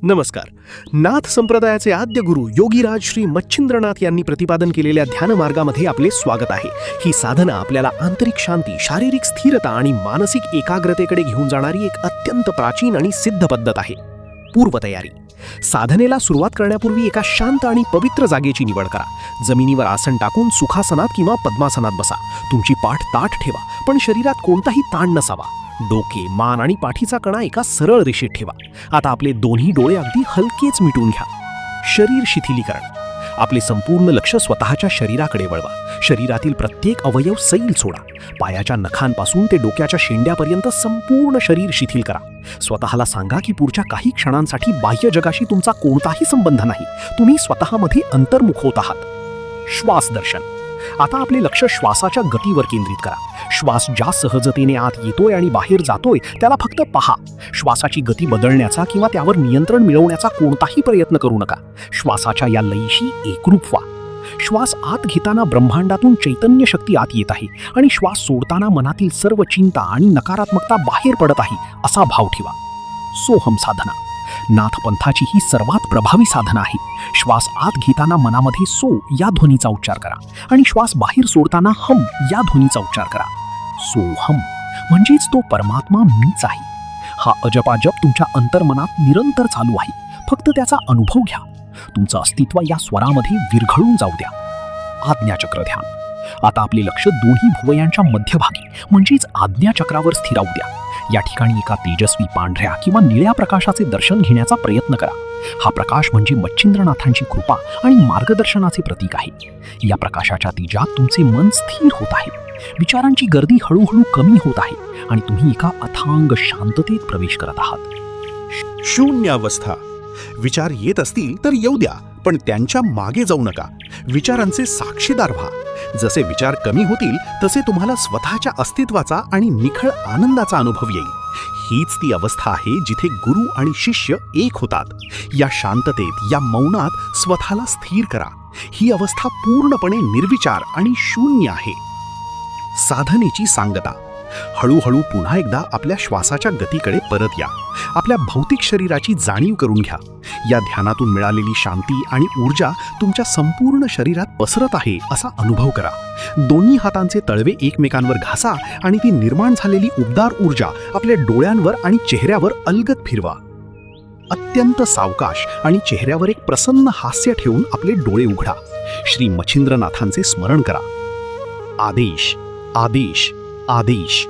नमस्कार. नाथ संप्रदायाचे आद्य गुरु योगीराज श्री मच्छिंद्रनाथ यांनी प्रतिपादन केलेल्या ध्यान मार्गामध्ये आपले स्वागत आहे. ही साधना आपल्याला आंतरिक शांती, शारीरिक स्थिरता आणि मानसिक एकाग्रतेकडे घेऊन जाणारी एक अत्यंत प्राचीन आणि सिद्ध पद्धत आहे. पूर्वतयारी. साधनेला सुरुवात करण्यापूर्वी एका शांत आणि पवित्र जागेची निवड करा. जमिनीवर आसन टाकून सुखासनात किंवा पद्मासनात बसा. तुमची पाठ ताठ ठेवा, पण शरीरात कोणताही ताण नसावा. डोके, मान आणि पाठीचा कणा एका सरळ रेषेत ठेवा. आता आपले दोन्ही डोळे अगदी हलकेच मिटून घ्या. शरीर शिथिलीकरण. आपले संपूर्ण लक्ष स्वतःच्या शरीराकडे वळवा. शरीरातील प्रत्येक अवयव सैल सोडा. पायाच्या नखांपासून ते डोक्याच्या शेंड्यापर्यंत संपूर्ण शरीर शिथिल करा. स्वतःला सांगा की पुढच्या काही क्षणांसाठी बाह्य जगाशी तुमचा कोणताही संबंध नाही. तुम्ही स्वतःमध्ये अंतर्मुख होत आहात. श्वास दर्शन. आता आपले लक्ष श्वासाच्या गतीवर केंद्रित करा. श्वास ज्या सहजतेने आत येतोय आणि बाहेर जातोय त्याला फक्त पहा. श्वासाची गती बदलण्याचा किंवा त्यावर नियंत्रण मिळवण्याचा कोणताही प्रयत्न करू नका. श्वासाच्या या लयीशी एकरूप व्हा. श्वास आत घेताना ब्रह्मांडातून चैतन्य शक्ती आत येत आहे आणि श्वास सोडताना मनातील सर्व चिंता आणि नकारात्मकता बाहेर पडत आहे असा भाव ठेवा. सोहम साधना. नाथपंथाची ही सर्वात प्रभावी साधना आहे. श्वास आत घेताना मनामध्ये सो या ध्वनीचा उच्चार करा आणि श्वास बाहेर सोडताना हम या ध्वनीचा उच्चार करा. सोहम म्हणजेच तो परमात्मा मीच आहे. हा अजपाजप तुमच्या अंतर्मनात निरंतर चालू आहे. फक्त त्याचा अनुभव घ्या. तुमचं अस्तित्व या स्वरामध्ये विरघळून जाऊ द्या. आज्ञाचक्र ध्यान. आता आपले लक्ष दोन्ही भुवयांच्या मध्यभागी म्हणजेच आज्ञाचक्रावर स्थिरावू द्या. या ठिकाणी एका तेजस्वी पांढऱ्या किंवा निळ्या प्रकाशाचे दर्शन घेण्याचा प्रयत्न करा. हा प्रकाश म्हणजे मच्छिंद्रनाथांची कृपा आणि मार्गदर्शनाचे प्रतीक आहे. या प्रकाशाच्या तेजात तुमचे मन स्थिर होत आहे. विचारांची गर्दी हळूहळू कमी होत आहे आणि तुम्ही एका अथांग शांततेत प्रवेश करत आहात. शून्यावस्था. विचार येत असतील तर येऊ द्या, पण त्यांच्या मागे जाऊ नका. विचारांचे साक्षीदार व्हा. जसे विचार कमी होतील तसे तुम्हाला स्वतःच्या अस्तित्वाचा आणि निखळ आनंदाचा अनुभव येईल. हीच ती अवस्था आहे जिथे गुरु आणि शिष्य एक होतात. या शांततेत, या मौनात स्वतःला स्थिर करा. ही अवस्था पूर्णपणे निर्विचार आणि शून्य आहे. साधनेची सांगता. हळूहळू पुन्हा एकदा आपल्या श्वासाच्या गतीकडे परत या. आपल्या भौतिक शरीराची जाणीव करून घ्या. या ध्यानातून मिळालेली शांती आणि ऊर्जा तुमच्या संपूर्ण शरीरात पसरत आहे असा अनुभव करा. दोन्ही हातांचे तळवे एकमेकांवर घासा आणि ती निर्माण झालेली उबदार ऊर्जा आपल्या डोळ्यांवर आणि चेहऱ्यावर अलगद फिरवा. अत्यंत सावकाश आणि चेहऱ्यावर एक प्रसन्न हास्य ठेवून आपले डोळे उघडा. श्री मच्छिंद्रनाथांचे स्मरण करा. आदेश, आदेश, आदेश.